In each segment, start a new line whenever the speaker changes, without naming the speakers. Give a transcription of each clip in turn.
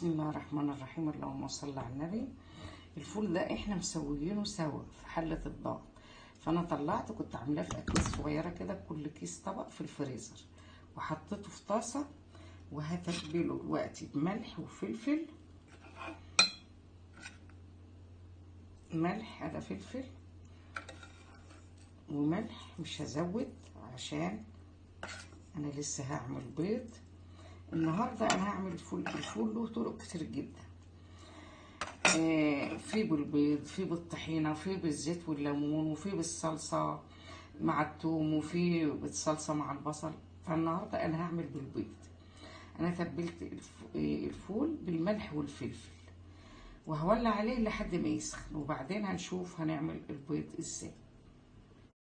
بسم الله الرحمن الرحيم. اللهم صل على النبي. الفول ده احنا مسويينه سوا في حلة الضغط، فانا طلعته كنت عاملاه في اكياس صغيرة كده، كل كيس طبق في الفريزر، وحطيته في طاسة وهتبله دلوقتي بملح وفلفل. ملح على فلفل وملح، مش هزود عشان انا لسه هعمل بيض النهارده. انا هعمل الفول له طرق كتير جدا، في بالبيض، في بالطحينه، في بالزيت والليمون، وفي بالصلصه مع الثوم، وفي بالصلصه مع البصل. فالنهارده انا هعمل بالبيض. انا تبلت الفول بالملح والفلفل، وهولع عليه لحد ما يسخن، وبعدين هنشوف هنعمل البيض ازاي.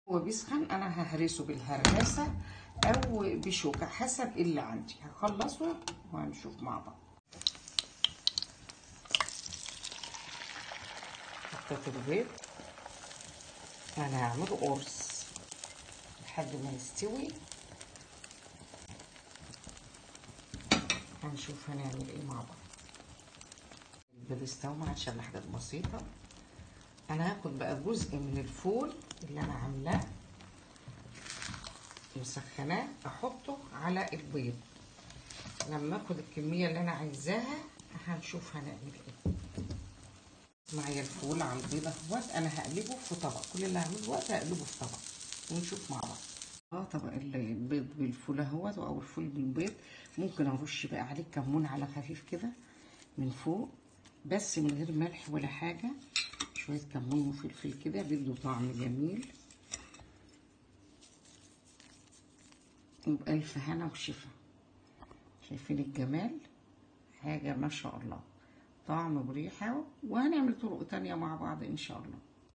هو بيسخن انا ههرسه بالهراسه او بشوكه حسب اللي عندي. هخلصه وهنشوف مع بعض. حطيت البيض، انا هعمله قرص لحد ما يستوي. هنشوف هنعمل ايه مع بعض. البيض استوى عشان حاجات بسيطه. انا هاخد بقى جزء من الفول اللي انا عاملاه مسخناه، احطه على البيض. لما اخد الكميه اللي انا عايزاها هنشوف هنعمل ايه. معايا الفول على البيض اهوت، انا هقلبه في طبق. كل اللي هعمله دلوقتي هقلبه في طبق ونشوف مع بعض. طبق البيض بالفول اهوت، او الفول بالبيض. ممكن ارش بقى عليه كمون على خفيف كده من فوق، بس من غير ملح ولا حاجه. شويه كمون وفلفل كده بيدوا طعم جميل. وبألف هنا وشفا. شايفين الجمال؟ حاجه ما شاء الله، طعم وريحه. وهنعمل طرق تانية مع بعض ان شاء الله.